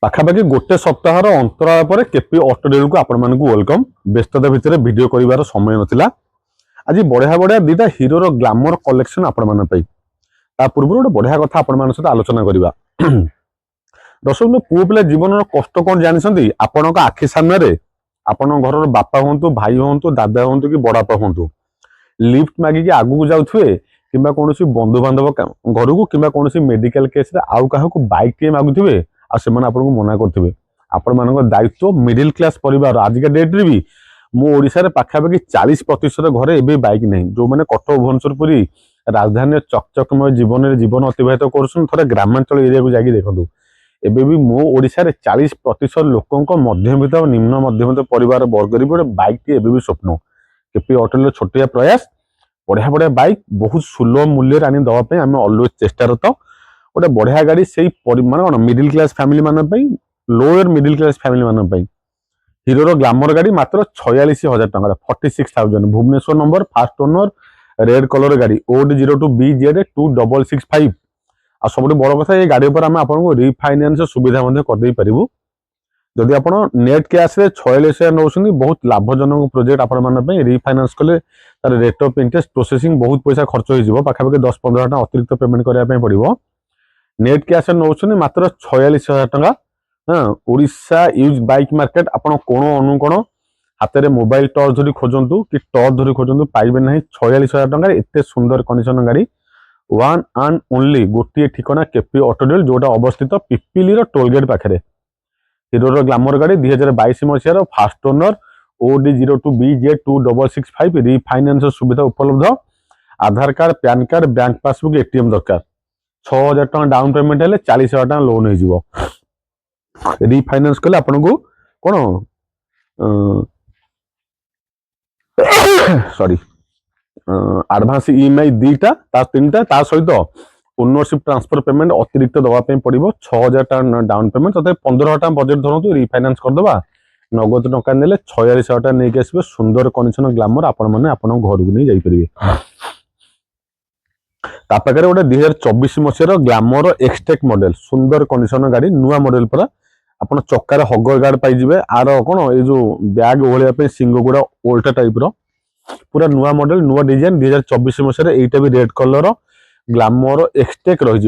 पाखापाखि गोटे सप्ताहर अंतराल पर केपी ऑटो डील को आपण मानक वेलकम। व्यस्तता भितर वीडियो करिवार समय नथिला। आज बढ़िया बढ़िया दीटा हीरोर ग्लामर कलेक्शन आपण मान पई ता पूर्व गोटे बढ़िया कथा आपण मान सहित आलोचना करिवा। दर्शक पुओ पिला जीवन कष्ट कौन जानी आपण आखि सामने आपण घर बापा हूँ भाई हूँ दादा हूँ कि बड़ापा हूँ लिफ्ट मागिकी आगू जाऊे कि कौन बंधु बांधव घर को कि कौन मेडिकल केस आउ क्या बैक टे मागुवे आपको मना करेंगे। आपण मान दायित्व मिडिल क्लास परिवार आजिका डेट्रे भी मो ओडिशा रे पाखापाखि 40% घरे एबे बाइक नहीं जो मैंने कटक भुवनेश्वर पुरी राजधानी चकचकमय जीवन अतिबाहित कर थे ग्रामांचल एरिया को जाकि देखूँ एबे भी मो ओडिशा रे 40% लोकों मध्यमित और निम्न मध्यमित परिवार वर्ग गोटे बाइक टी एबे भी स्वप्न। केपी ऑटो छोटिया प्रयास बढ़िया बढ़िया बाइक बहुत सुलभ मूल्य आनी दवाई आम अलवेज चेष्टारत। गोटे बढ़िया गाड़ी से मान कौन मिडिल क्लास फैमिली मान लोअर मिडिल क्लास फैमिली मान हीरोर ग्लामर गाड़ी मात्र 46,000 टका 46,000 Bhubaneswar number first owner red colour गाड़ी OD02 BZ2665 आ सब बड़ कथा ये गाड़ी पर आम आपको रिफाइनान्स सुविधा कर पारू। जदि आप नेट कैश रे 46,000 नौ बहुत लाभजनक प्रोजेक्ट आपण रिफाइनान्स कले तार रेट ऑफ इंटरेस्ट प्रोसेसिंग बहुत पैसा खर्च हो पाखापाखि 10-15 टका अतिरिक्त पेमेंट करने पड़ो। नेट कैश नौ मात्र 46,000 टका। हाँ ओडिशा यूज बाइक मार्केट आपण कोण अनुकोण हाथ में मोबाइल टर्च धरी खोजतु कि टर्च धरी खोजतु पाइबे ना 46,000 टका एते सुंदर कंडीशन गाड़ी वन एंड ओनली गोटे ठिकाना केपी ऑटो डील जोटा अवस्थित पिपिली टोलगेट पाखे हीरोर ग्लामर गाड़ी 2022 मसीहार fast owner OD02 BZ2665 refinance सुविधा उपलब्ध। Aadhaar card PAN card bank passbook ATM दरकार 6,000 टका डाउन पेमेंट हेले 40,000 टका लोन हो रिफाइनान्स कले आपन को कौन सॉरी एडवांस EMI दीटा तीनटा ता सहित ओनरशिप ट्रांसफर पेमेंट अतिरिक्त दवाई पड़ो 6,000 टका डाउन पेमेंट तथा 15,000 टका बजेट धरतु रिफाइनान्स करदे नगद टका ने 46,000 टका नहीं आसवे सुंदर कंडीशन ग्लामर आपण मैंने घर को नहीं जापरेंगे। तापाखे गोटे 2024 मसीहार ग्लामर एक्सटेक मॉडल सुंदर कंडीशन गाड़ी नुआ मॉडल पर आप चक्कर हगर गार्ड पाइबे आर कौन ये जो बैग ओहलिया सिंग गुड़ा ओल्टा टाइप पूरा नुआ मॉडल नुआ डिजाइन 2024 मसीहार एटा भी रेड कलर ग्लामर एक्सटेक रही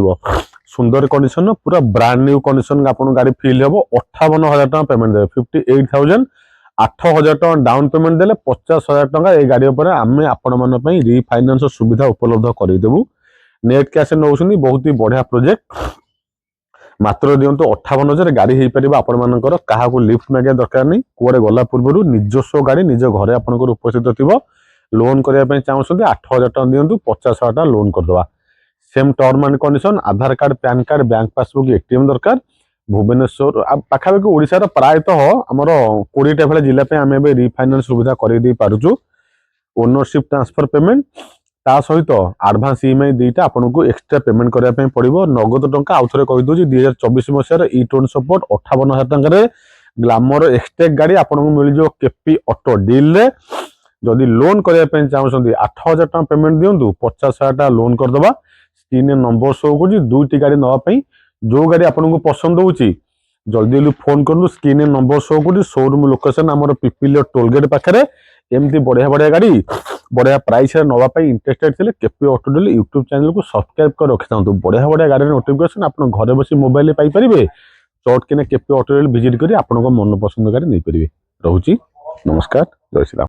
सुंदर कंडीशन पूरा ब्रांड न्यू कंडीशन आप गाड़ी फिल हम 58,000 टका पेमेंट दे 58,000 8,000 टका डाउन पेमेंट देले 50,000 टका ये गाड़ी पर आम आपण मान रिफाइनान्स सुविधा उपलब्ध करदेबू। नेट कैश नौ बहुत ही बढ़िया प्रोजेक्ट मात्र दिंतु 58,000 गाड़ी हो पार आपण मानकर क्या लिफ्ट मागे दरकार नहीं कुआडे गला पूर्व निजस्व गाड़ी निज घरे आपंकर उपस्थित थी लोन करने चाहते 8,000 टका दिंतु 50,000 टका लोन करदे same term and condition Aadhaar card PAN card bank passbook ATM दरकार। भुवनेश्वर पाखापाखि ओडिशार प्रायतः आमर 20टा भाई जिला आम ए रिफाइनान्स सुविधा कर ओनरशिप ट्रांसफर पेमेंट ता सहित एडवांस EMI दीटा आपको एक्सट्रा पेमेंट करने पड़ो नगद टंका आउ थे कहीदे 2024 मसीहार E20 सपोर्ट 58,000 टकर ग्लामर एक्सटेक गाड़ी आपको मिल जाए केपी ऑटो डील रे। जदि लोन करने चाहते 8,000 टका पेमेंट दिंतु 50,000 टका लोन करदे स्क्रीन नंबर शो कर दुईटी गाड़ी नापी जो गाड़ी आपको पसंद होची जल्दी जल्दी फोन करूँ स्क्रीन नंबर शो कर शोरूम लोकेशन आम पिपिली टोलगेट पाखे एमती बढ़िया बढ़िया गाड़ी बढ़िया प्राइस नापी इंटरेस्टेड थे KP auto deal YouTube channel को सब्सक्राइब कर रखी था बढ़िया बढ़िया गाड़ी नोटिफिकेशन आप घर बस मोबाइल पाइपर चट कि केपी ऑटो डील विजिट कर मन पसंद गाड़ी नहीं पारे। रोची नमस्कार जय श्री राम।